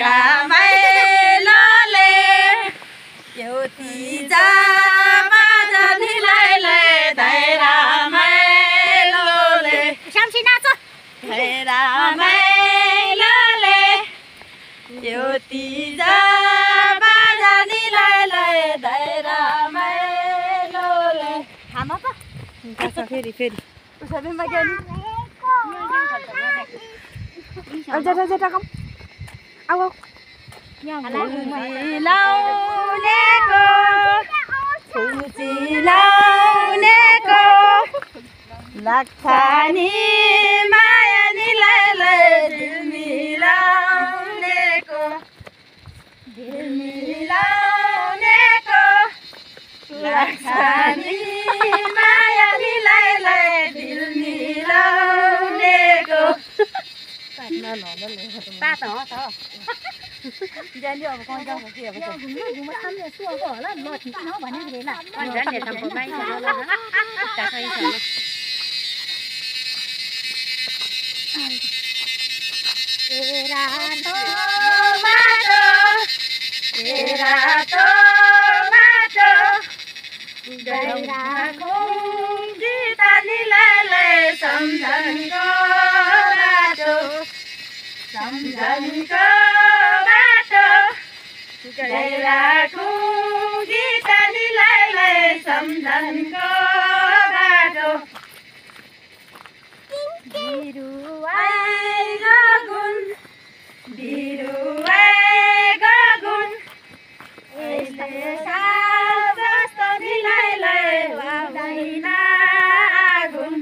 घामाइलोले एउटी जामा जानिलाई धैरामाइलोले सामसी नाच धैरामाइलोले एउटी जामा जानिलाई धैरामाइलोले थामा त फेरि फेरि उसैमा गेली कम आऊ लाउनेको लाग्छ नि माया निलाई दिल मिलाउनेको लाग्छ नि माया निलाई दिल मिलाउनेको पात हो त जान्यो अब कहाँ जान्छ के अब घुम्न सामने सुको होला ल ठीक न भने हेला जान्ने ठाउँको मान्छे होला तेरा तो माटो गैराको गीता निलाई सम्झनको बाटो गैराको गीता निलाई सम्झनको बाटो बिरुवाएको गुण यसले साल जस्तो निलाई हुँदैन गुण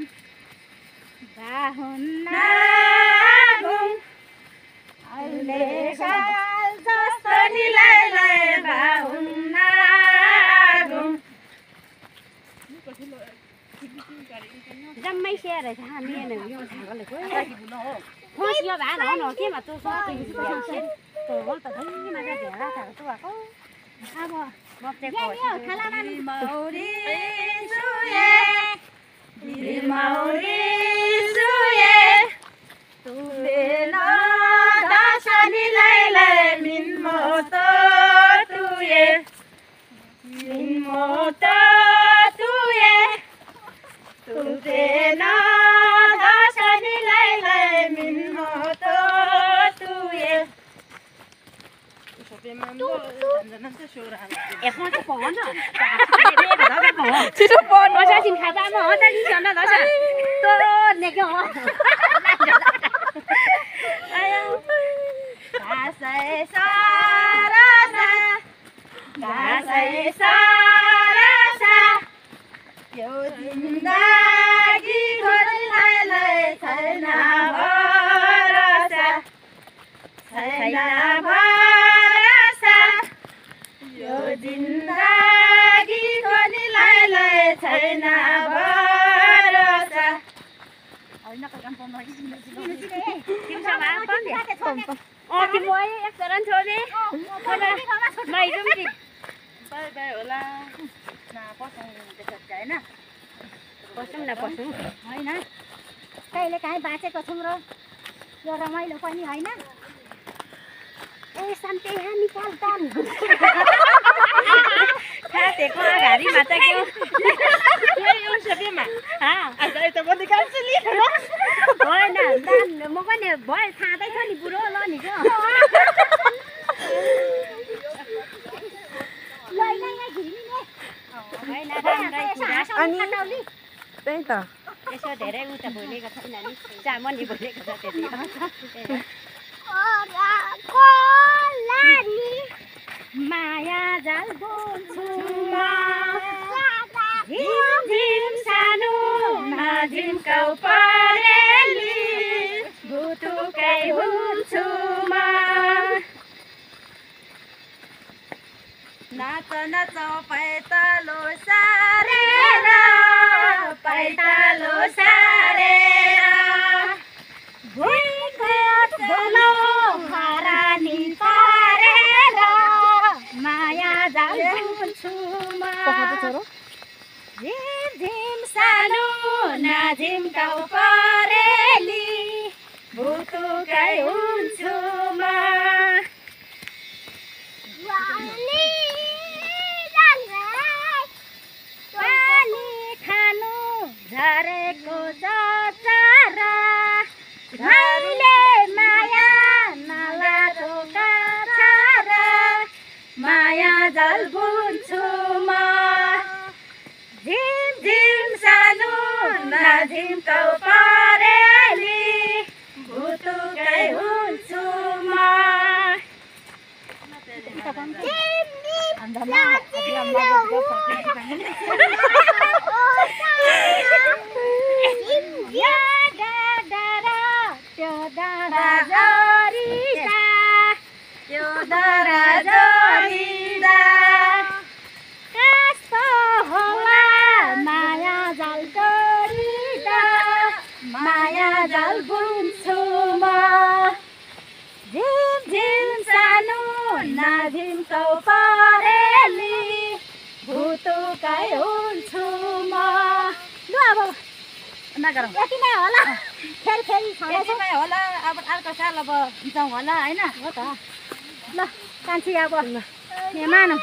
अहिले साल जस्तो निलाई हुन्न गुण जम्मै सेयर रहेछ हामी यो छागले खोस यो भए न के मा तँ सकिन्छ तो बोल त धै मजा घेरा छ तँ आको अब बच्चेको मौरी सुए तुले न दशनीलाई मिन मोतो तुए तुले न दशनीलाई मिन मोतो तुए F1 cái phone đó. Chứ nó phone. Nó sẽ xin khai ra mà ta đi cho nó đó sao? Tôi này cái hả? Yo zindagi kholiलाई छैन भरोसा यो जिन्दगी खोलिलाई छैन भरोसा तिम्रो एक चरण छोडे बाई बाई होला पसौँ त्यसो होइन पसौँ न पसौँ होइन कहिले काहीँ बाँचेको छौँ र यो रमाइलो पनि होइन ए शान्ति हामी कालदान खातेको घारीमा त के यो सबैमा आज त बन्दी कान्छली होइन दान म पनि भयो थाहा छ नि बुढो ल नि क्या अनि त्यही त यसो धेरै उ त बोलेको छैन नि चामनी बोलेको छ त्यति माया जाल बोल्छु झिम झिम सानो नजिमका परेली भुतुकै हुन्छु म नाच नाच पैतालो सारेर भुइँको ठुलो हरानी पारेर माया जाल बुन्छु म झिम झिम सानो नजिमका परेली भुतुकै हुन्छु म पारेको चरा मैले माया नलाको छारा माया जल बुन्छु म झिम झिम सानो नझिम्कौ परेली भुतुकै हुन्छु म माया जल बुन्छु म झिम झिम सानो नझिम्कौ परेली भुतुकै हुन्छु म लु अब नगरौँ यति नै होला फेरि यति नै होला अब अर्को साल अब जाउँ होला होइन हो त ल कान्छी अब यहाँ मानौँ